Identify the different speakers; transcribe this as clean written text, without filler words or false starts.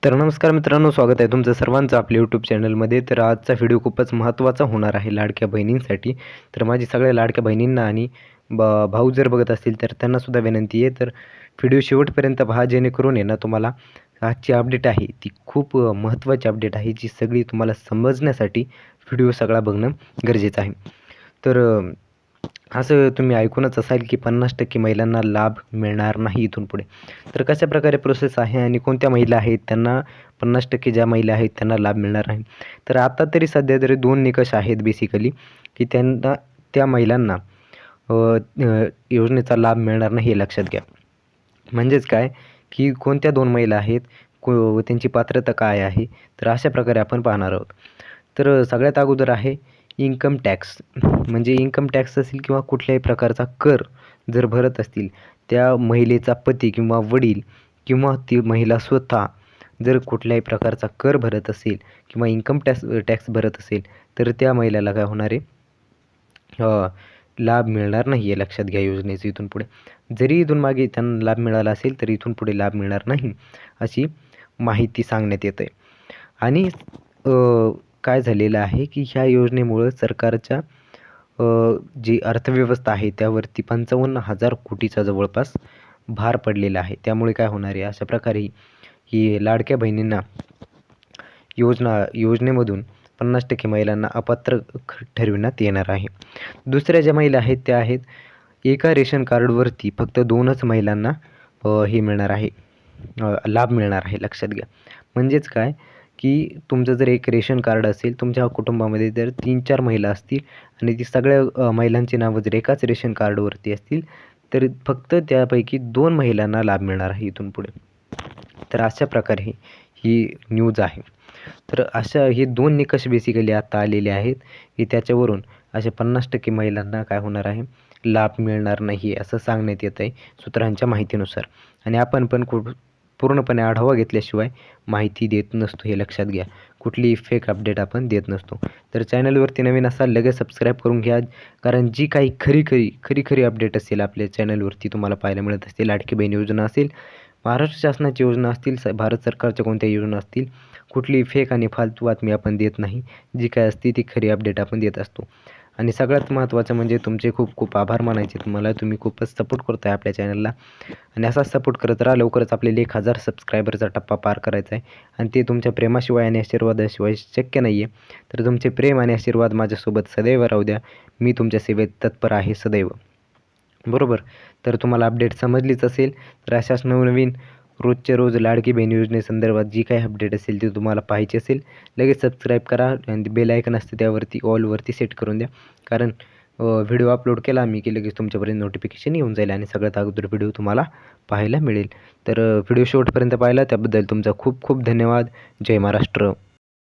Speaker 1: तर नमस्कार मित्रांनो, स्वागत आहे तुमचं सर्वांचं आपल्या यूट्यूब चॅनलमध्ये. तर आजचा व्हिडिओ खूपच महत्त्वाचा होणार आहे लाडक्या बहिणींसाठी. तर माझी सगळ्या लाडक्या बहिणींना आणि भाऊ जर बघत असतील तर त्यांनासुद्धा विनंती आहे, तर व्हिडिओ शेवटपर्यंत पहा, जेणेकरून आहे ना तुम्हाला आजची अपडेट आहे ती खूप महत्त्वाची अपडेट आहे, जी सगळी तुम्हाला समजण्यासाठी व्हिडिओ सगळा बघणं गरजेचं आहे. तर असं तुम्ही ऐकूनच असाल की 50% महिलांना लाभ मिळणार नाही इथून पुढे. तर कशाप्रकारे प्रोसेस आहे आणि कोणत्या महिला आहेत त्यांना 50% ज्या महिला आहेत त्यांना लाभ मिळणार नाही. तर आता तरी सध्या तरी 2 निकष आहेत बेसिकली, की त्यांना त्या महिलांना अ, अ, योजनेचा लाभ मिळणार नाही हे लक्षात घ्या. म्हणजेच काय, की कोणत्या 2 महिला आहेत, त्यांची पात्रता काय आहे, तर अशा प्रकारे आपण पाहणार आहोत. तर सगळ्यात अगोदर आहे इन्कम टॅक्स. म्हणजे इन्कम टॅक्स असेल किंवा कुठल्याही प्रकारचा कर जर भरत असतील, त्या महिलेचा पती किंवा वडील किंवा ती महिला स्वतः जर कुठल्याही प्रकारचा कर भरत असेल किंवा इन्कम टॅक्स भरत असेल, तर त्या महिलेला काय होणार आहे, लाभ मिळणार नाही आहे. लक्षात घ्या योजनेचं इथून पुढे. जरी इथून मागे त्यांना लाभ मिळाला असेल, तर इथून पुढे लाभ मिळणार नाही, अशी माहिती सांगण्यात येत आहे. आणि काय झालेलं आहे, की ह्या योजनेमुळं सरकारच्या जी अर्थव्यवस्था आहे त्यावरती 55,000 कोटीचा जवळपास भार पडलेला आहे. त्यामुळे काय होणार आहे, अशा प्रकारे ही लाडक्या बहिणींना योजनेमधून 50% महिलांना अपात्र ठरविण्यात येणार आहे. दुसऱ्या ज्या महिला आहेत त्या आहेत, एका रेशन कार्डवरती फक्त 2च महिलांना हे मिळणार आहे, लाभ मिळणार आहे. लक्षात घ्या. म्हणजेच काय, की तुमचं जर एक रेशन कार्ड असेल, तुमच्या कुटुंबामध्ये जर 3-4 महिला असतील आणि ती सगळ्या महिलांची नावं जर एकाच रेशन कार्डवरती असतील, तर फक्त त्यापैकी 2 महिलांना लाभ मिळणार आहे इथून पुढे. तर अशा प्रकारे ही न्यूज आहे. तर अशा हे 2 निकष बेसिकली आता आलेले आहेत, की त्याच्यावरून अशा 50% महिलांना काय होणार आहे, लाभ मिळणार नाही असं सांगण्यात येत आहे सूत्रांच्या माहितीनुसार. आणि आपण पण पूर्णपणे आढावा घेतल्याशिवाय माहिती देत नसतो, हे लक्षात घ्या. कुठलीही फेक अपडेट आपण देत नसतो. तर चॅनलवरती नवीन असाल लगेच सबस्क्राईब करून घ्या, कारण जी काही खरी अपडेट असेल आपल्या चॅनलवरती तुम्हाला पाहायला मिळत असते. लाडकी बहीण योजना असेल, महाराष्ट्र शासनाची योजना असतील, भारत सरकारच्या कोणत्या योजना असतील, कुठलीही फेक आणि फालतू बातमी आपण देत नाही. जी काय असते ती खरी अपडेट आपण देत असतो. आणि सगळ्यात महत्त्वाचं म्हणजे तुमचे खूप खूप आभार मानायचे तुम्हाला. तुम्ही खूपच सपोर्ट करताय आपल्या चॅनलला आणि असाच सपोर्ट करत राहा. लवकरच आपल्याला 1000 सबस्क्रायबरचा टप्पा पार करायचा आहे आणि ते तुमच्या प्रेमाशिवाय आणि आशीर्वादाशिवाय शक्य नाही आहे. तर तुमचे प्रेम आणि आशीर्वाद माझ्यासोबत सदैव राहू द्या. मी तुमच्या सेवेत तत्पर आहे सदैव. बरोबर. तर तुम्हाला अपडेट समजलीच असेल. तर अशाच नवनवीन रोजच्या रोज लाडकी बहीण योजनेसंदर्भात जी काही अपडेट असेल ती तुम्हाला पाहायची असेल, लगेच सबस्क्राईब करा आणि बेल आयकन असते त्यावरती ऑलवरती सेट करून द्या. कारण व्हिडिओ अपलोड केला आम्ही की लगेच तुमच्यापर्यंत नोटिफिकेशन येऊन जाईल आणि सगळ्यात अगोदर व्हिडिओ तुम्हाला पाहायला मिळेल. तर व्हिडिओ शेवटपर्यंत पाहिला त्याबद्दल तुमचा खूप खूप धन्यवाद. जय महाराष्ट्र.